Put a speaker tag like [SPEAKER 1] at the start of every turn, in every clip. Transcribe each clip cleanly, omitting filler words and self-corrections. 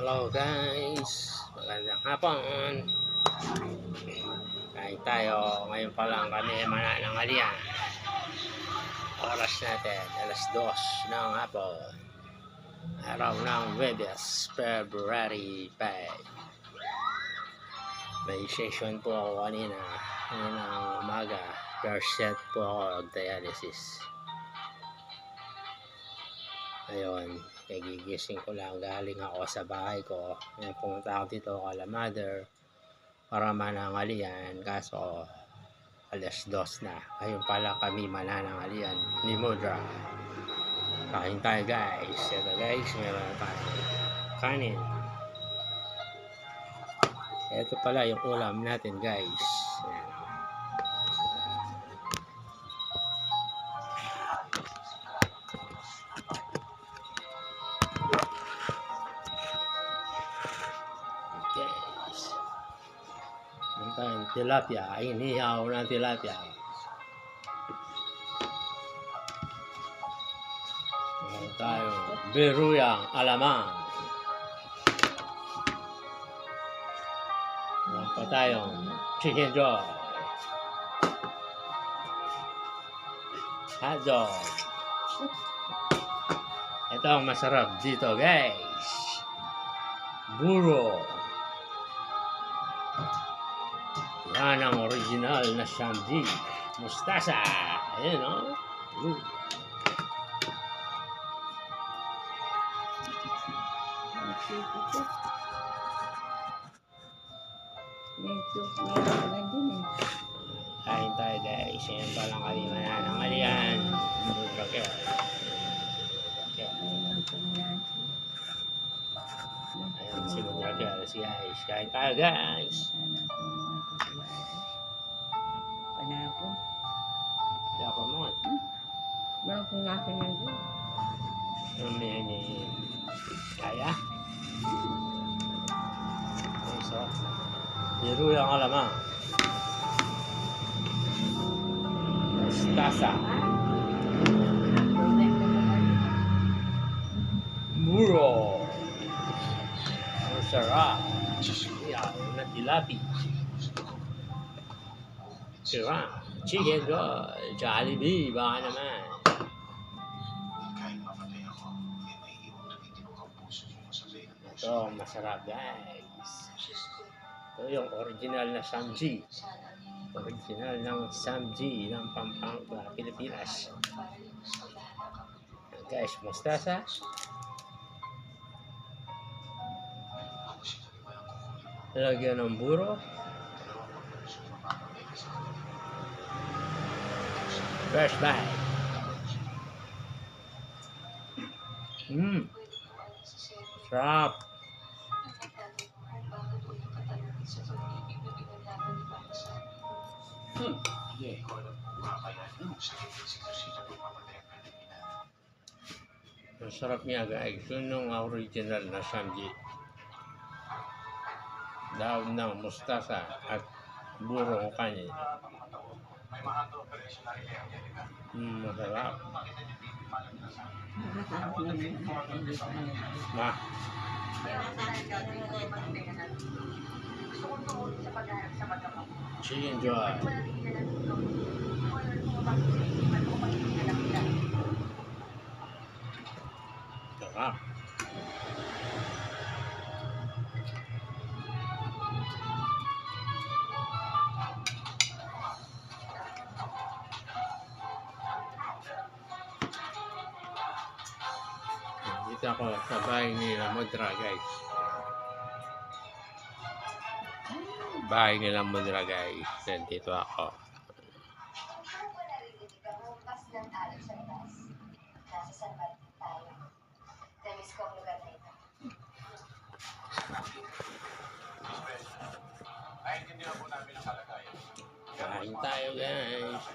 [SPEAKER 1] Hello guys, magandang hapon. Kain tayo. Ngayon pa lang kami mananangalian. Oras natin, alas 2 ng hapon. Araw ng Webes, February 5. May session po ako kanina. Ng umaga. First set po ako ng dialysis. Ayun, nagigising ko lang, galing ako sa bahay ko. Ngayon pumunta ako dito kala mother para manangalian, kaso alas 2 na. Ngayon pala kami mananangalian ni Mudra. Kain tayo guys. Ito guys, meron tayo kanin. Ito pala yung ulam natin guys. Ayan. Guys, meron tayong tilapia, inihaw na tilapia. Meron tayong biruyang alamang. Meron pa tayong chicken joy, hotdog. Ito ang masarap dito guys, buro. Yan ang original na Shamji mustasa. Ayan o. Kain tayo guys. Ayan pa lang kami mananangalian. Ayan si Mudrakel. Guys, kain tayo guys.
[SPEAKER 2] Panapon.
[SPEAKER 1] Dapat mo.
[SPEAKER 2] Meron kong nasa nga doon.
[SPEAKER 1] Ano ni kaya? So, biruyang alamang. Mustasa. Muro. Ang sarap. Yan na tilapi. Sarap. Chicken joy. Jollibee. Baka naman. Ito, masarap guys. Ito yung original na Shamji. Original ng Shamji ng Pampanga, Pilipinas. Guys, mustasa. Lagyan ng buro. Fresh bite. Sarap. Ang sarap niya guys. Yun yung original na Shamji. Daon ng mustasa at burong kanin. Masarap. Ma. Chicken joy. Sarap. Dito ako sa bahay nila Mudra guys. Bahay nila Mudra guys. Nandito ako. Kain tayo guys.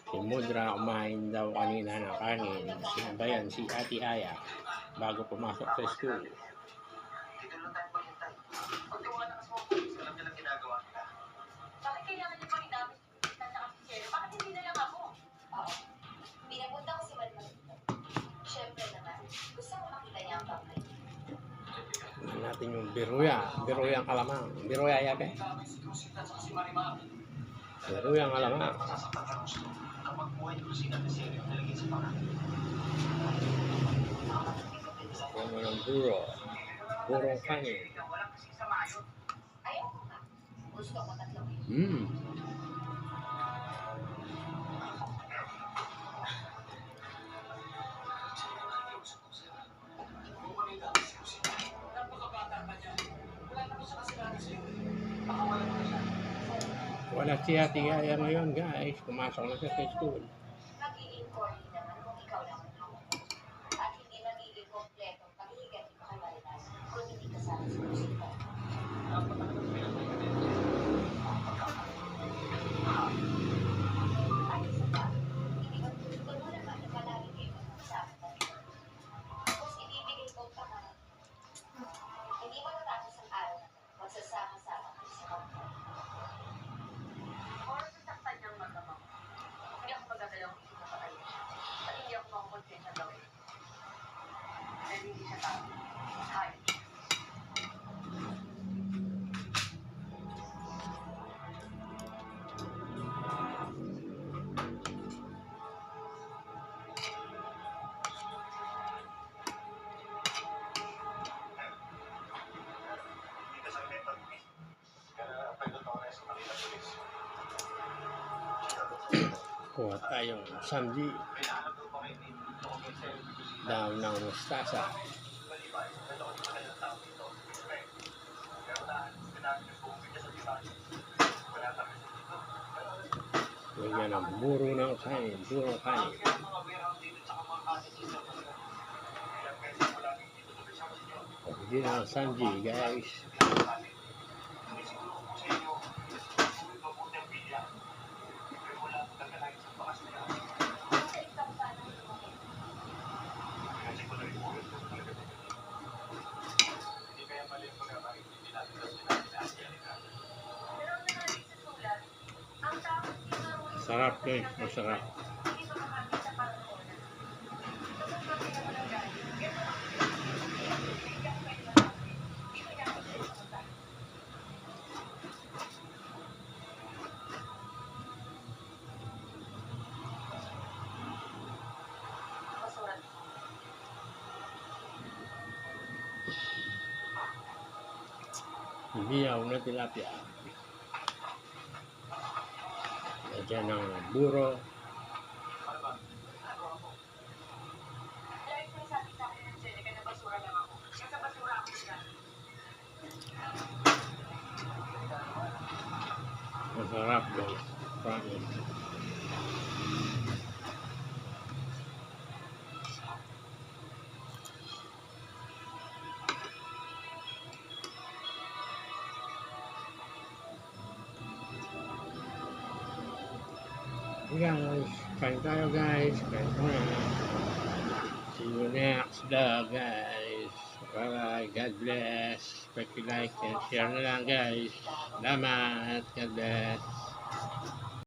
[SPEAKER 1] Si Mudra kumain daw kanina ng kanin. Sinabayan si Ate Aya bago pumasok sa school. Biruyang alamang. Biruya yabe. Biruyang alamang. Puno ng buro. Burong kanin. Wala si Ate Yaya ngayon, guys. Pumasok na siya sa school.
[SPEAKER 3] Nag-i-inquiry naman kung ikaw lang ang hawak mo. At hindi magiging kompleto pag-iigat ito kay Marinas kung hindi kasama sa musika. At isa pa, hindi magtutulog mo naman na palagi kayo mag-usap. Tapos ibibigay ko pa na hindi matatapos ang araw na ito. Magsasama-sama kayo sa kapwa. Or sasaktan niyang magamang. Hindi ako magagalaw kung sino pa kayo siya. At hindi ako makukontent na gawin. Dahil hindi siya tao. Hayop siya.
[SPEAKER 1] Kuha tayong samji. Daw ng mustasa. Lagyan ng buro ng kanin. Burong kanin. Original samji, guys. Sarap guys, masarap. Hiyaw na tilapia. Lagyan ng buro. Masarap guys. Promise. Guys, kain tayo guys. Kain tayo. See you next vlog guys. Bye bye. God bless. Like and share na lang guys. Salamat. God bless.